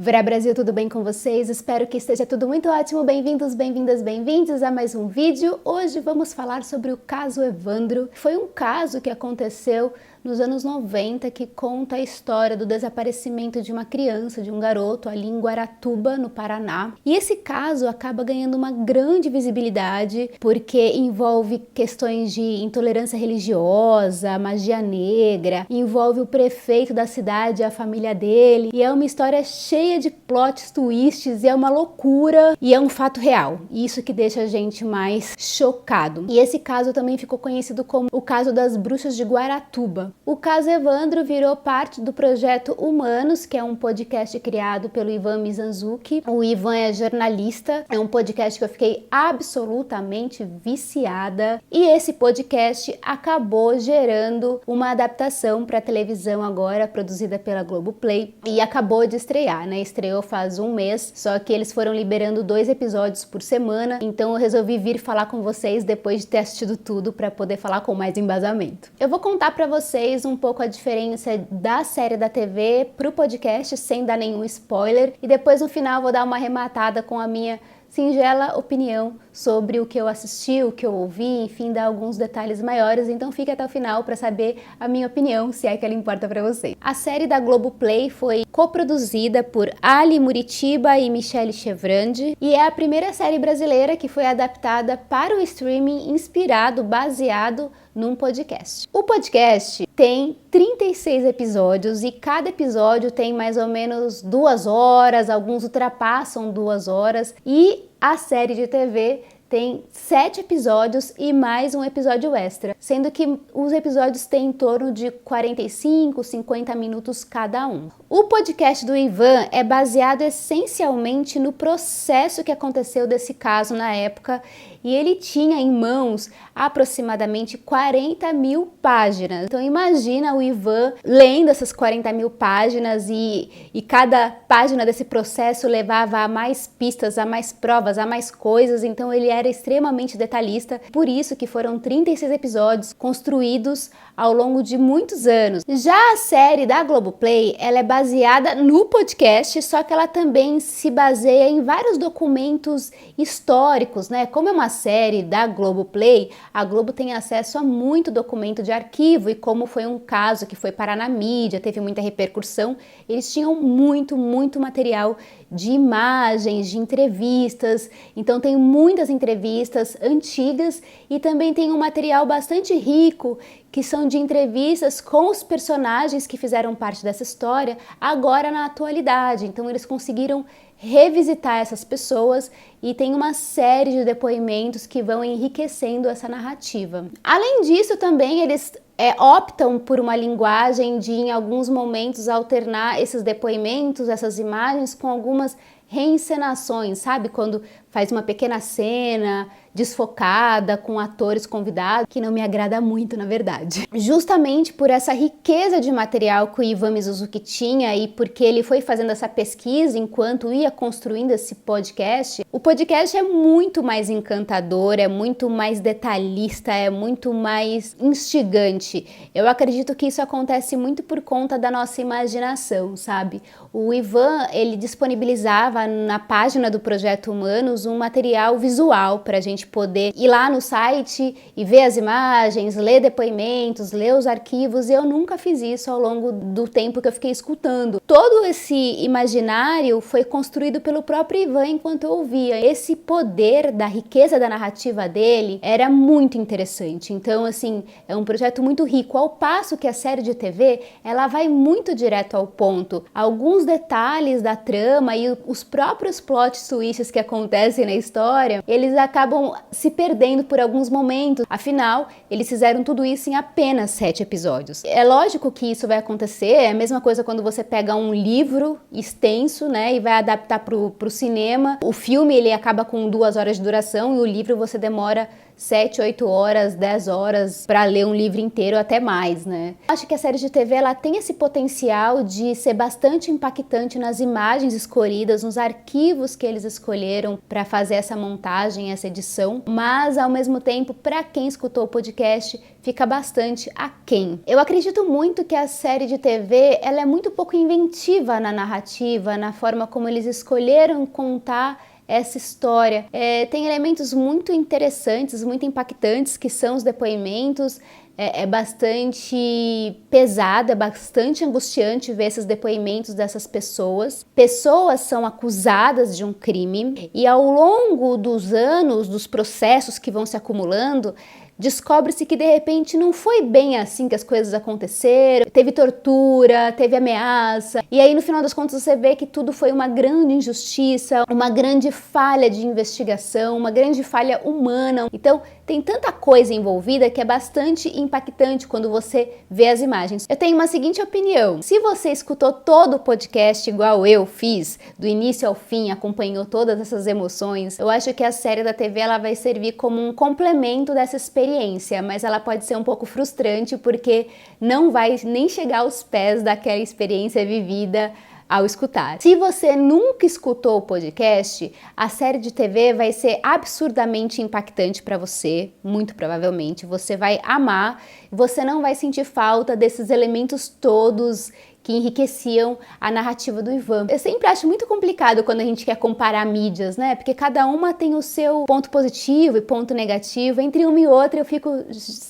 Vera Brasil, tudo bem com vocês? Espero que esteja tudo muito ótimo. Bem-vindos, bem-vindas, bem-vindos a mais um vídeo. Hoje vamos falar sobre o caso Evandro. Foi um caso que aconteceu nos anos 90 que conta a história do desaparecimento de uma criança, de um garoto ali em Guaratuba, no Paraná. E esse caso acaba ganhando uma grande visibilidade porque envolve questões de intolerância religiosa, magia negra, envolve o prefeito da cidade e a família dele, e é uma história cheia de plot twists, e é uma loucura, e é um fato real. Isso que deixa a gente mais chocado. E esse caso também ficou conhecido como o caso das bruxas de Guaratuba. O caso Evandro virou parte do projeto Humanos, que é um podcast criado pelo Ivan Mizanzuki. O Ivan é jornalista, é um podcast que eu fiquei absolutamente viciada, e esse podcast acabou gerando uma adaptação para televisão agora, produzida pela Globoplay, e acabou de estrear, né? Estreou faz um mês, só que eles foram liberando 2 episódios por semana, então eu resolvi vir falar com vocês depois de ter assistido tudo para poder falar com mais embasamento. Eu vou contar para vocês um pouco a diferença da série da TV pro podcast, sem dar nenhum spoiler, e depois no final vou dar uma arrematada com a minha singela opinião sobre o que eu assisti, o que eu ouvi, enfim, dar alguns detalhes maiores, então fique até o final para saber a minha opinião, se é que ela importa para vocês. A série da Globoplay foi coproduzida por Ali Muritiba e Michele Chevrandi, e é a primeira série brasileira que foi adaptada para o streaming inspirado, baseado num podcast. O podcast tem 36 episódios e cada episódio tem mais ou menos 2 horas, alguns ultrapassam 2 horas, e a série de TV tem 7 episódios e mais um episódio extra, sendo que os episódios têm em torno de 45, 50 minutos cada um. O podcast do Ivan é baseado essencialmente no processo que aconteceu desse caso na época, e ele tinha em mãos aproximadamente 40 mil páginas. Então imagina o Ivan lendo essas 40 mil páginas e cada página desse processo levava a mais pistas, a mais provas, a mais coisas, então ele era extremamente detalhista, por isso que foram 36 episódios construídos ao longo de muitos anos. Já a série da Globoplay, ela é baseada no podcast, só que ela também se baseia em vários documentos históricos, né? Como é uma série da Globoplay, a Globo tem acesso a muito documento de arquivo, e como foi um caso que foi parar na mídia, teve muita repercussão, eles tinham muito material de imagens, de entrevistas, então tem muitas entrevistas antigas e também tem um material bastante rico que são de entrevistas com os personagens que fizeram parte dessa história agora na atualidade. Então eles conseguiram revisitar essas pessoas e tem uma série de depoimentos que vão enriquecendo essa narrativa. Além disso, também eles optam por uma linguagem de, em alguns momentos, alternar esses depoimentos, essas imagens, com algumas reencenações, sabe? Quando faz uma pequena cena desfocada, com atores convidados, que não me agrada muito, na verdade. Justamente por essa riqueza de material que o Ivan Mizanzuki tinha e porque ele foi fazendo essa pesquisa enquanto ia construindo esse podcast, o podcast é muito mais encantador, é muito mais detalhista, é muito mais instigante. Eu acredito que isso acontece muito por conta da nossa imaginação, sabe? O Ivan, ele disponibilizava na página do Projeto Humanos um material visual para a gente poder ir lá no site e ver as imagens, ler depoimentos, ler os arquivos, e eu nunca fiz isso ao longo do tempo que eu fiquei escutando. Todo esse imaginário foi construído pelo próprio Ivan enquanto eu ouvia. Esse poder da riqueza da narrativa dele era muito interessante. Então, assim, é um projeto muito rico, ao passo que a série de TV, ela vai muito direto ao ponto. Alguns detalhes da trama e os próprios plot twists que acontecem na história, eles acabam se perdendo por alguns momentos. Afinal, eles fizeram tudo isso em apenas 7 episódios. É lógico que isso vai acontecer, é a mesma coisa quando você pega um livro extenso, né, e vai adaptar pro cinema. O filme, ele acaba com 2 horas de duração e o livro você demora 7, 8 horas, 10 horas para ler um livro inteiro, até mais, né? Acho que a série de TV ela tem esse potencial de ser bastante impactante nas imagens escolhidas, nos arquivos que eles escolheram para fazer essa montagem, essa edição, mas ao mesmo tempo, para quem escutou o podcast, fica bastante aquém. Eu acredito muito que a série de TV ela é muito pouco inventiva na narrativa, na forma como eles escolheram contar essa história. Tem elementos muito interessantes, muito impactantes, que são os depoimentos. É bastante pesado, é bastante angustiante ver esses depoimentos dessas pessoas. Pessoas são acusadas de um crime e ao longo dos anos, dos processos que vão se acumulando, descobre-se que de repente não foi bem assim que as coisas aconteceram, teve tortura, teve ameaça, e aí no final das contas você vê que tudo foi uma grande injustiça, uma grande falha de investigação, uma grande falha humana. Então tem tanta coisa envolvida que é bastante impactante quando você vê as imagens. Eu tenho uma seguinte opinião: se você escutou todo o podcast igual eu fiz, do início ao fim, acompanhou todas essas emoções, eu acho que a série da TV ela vai servir como um complemento dessa experiência, mas ela pode ser um pouco frustrante porque não vai nem chegar aos pés daquela experiência vivida ao escutar. Se você nunca escutou o podcast, a série de TV vai ser absurdamente impactante para você, muito provavelmente. Você vai amar, você não vai sentir falta desses elementos todos que enriqueciam a narrativa do Ivan. Eu sempre acho muito complicado quando a gente quer comparar mídias, né? Porque cada uma tem o seu ponto positivo e ponto negativo. Entre uma e outra eu fico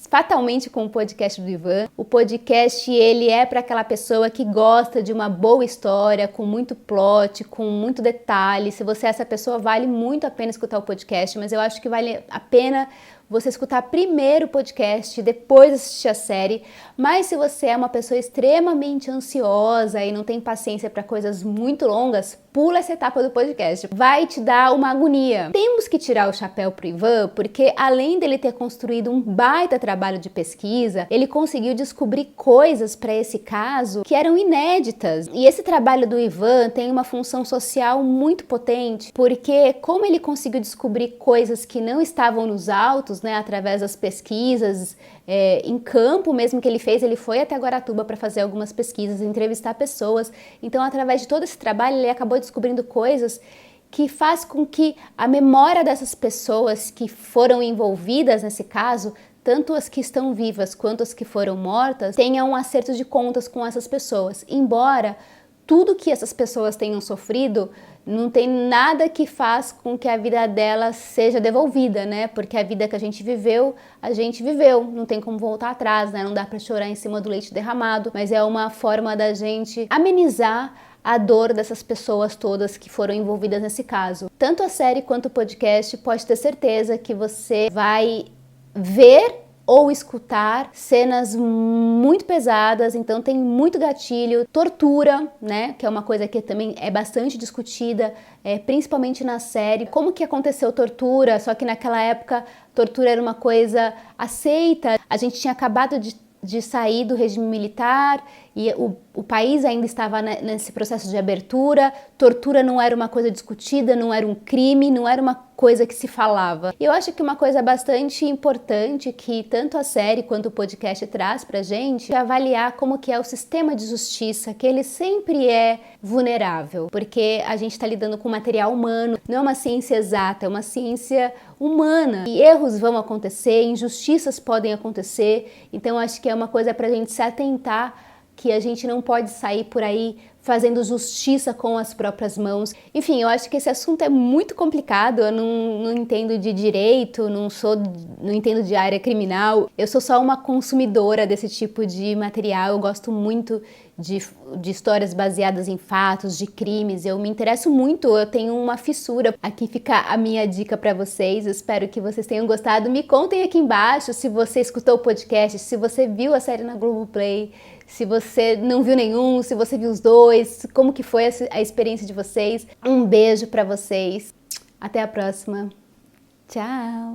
fatalmente com o podcast do Ivan. O podcast, ele é para aquela pessoa que gosta de uma boa história, com muito plot, com muito detalhe. Se você é essa pessoa, vale muito a pena escutar o podcast, mas eu acho que vale a pena você escutar primeiro o podcast, depois assistir a série. Mas se você é uma pessoa extremamente ansiosa e não tem paciência para coisas muito longas, pula essa etapa do podcast. Vai te dar uma agonia. Temos que tirar o chapéu pro Ivan, porque além dele ter construído um baita trabalho de pesquisa, ele conseguiu descobrir coisas para esse caso que eram inéditas. E esse trabalho do Ivan tem uma função social muito potente, porque como ele conseguiu descobrir coisas que não estavam nos autos, né, através das pesquisas em campo mesmo que ele fez, ele foi até Guaratuba para fazer algumas pesquisas, entrevistar pessoas. Então, através de todo esse trabalho, ele acabou descobrindo coisas que faz com que a memória dessas pessoas que foram envolvidas nesse caso, tanto as que estão vivas quanto as que foram mortas, tenha um acerto de contas com essas pessoas. Embora tudo que essas pessoas tenham sofrido, não tem nada que faz com que a vida delas seja devolvida, né? Porque a vida que a gente viveu, não tem como voltar atrás, né? Não dá pra chorar em cima do leite derramado, mas é uma forma da gente amenizar a dor dessas pessoas todas que foram envolvidas nesse caso. Tanto a série quanto o podcast, pode ter certeza que você vai ver ou escutar cenas muito pesadas, então tem muito gatilho, tortura, né, que é uma coisa que também é bastante discutida, principalmente na série. Como que aconteceu tortura, só que naquela época tortura era uma coisa aceita, a gente tinha acabado de sair do regime militar e o país ainda estava nesse processo de abertura, tortura não era uma coisa discutida, não era um crime, não era uma coisa que se falava. E eu acho que uma coisa bastante importante que tanto a série quanto o podcast traz pra gente é avaliar como que é o sistema de justiça, que ele sempre é vulnerável, porque a gente está lidando com material humano, não é uma ciência exata, é uma ciência humana. E erros vão acontecer, injustiças podem acontecer, então acho que é uma coisa pra gente se atentar, que a gente não pode sair por aí fazendo justiça com as próprias mãos. Enfim, eu acho que esse assunto é muito complicado, eu não entendo de direito, não entendo de área criminal, eu sou só uma consumidora desse tipo de material, eu gosto muito de histórias baseadas em fatos, de crimes, eu me interesso muito, eu tenho uma fissura. Aqui fica a minha dica para vocês, eu espero que vocês tenham gostado. Me contem aqui embaixo se você escutou o podcast, se você viu a série na Globoplay, se você não viu nenhum, se você viu os dois, como que foi a experiência de vocês. Um beijo para vocês, até a próxima, tchau!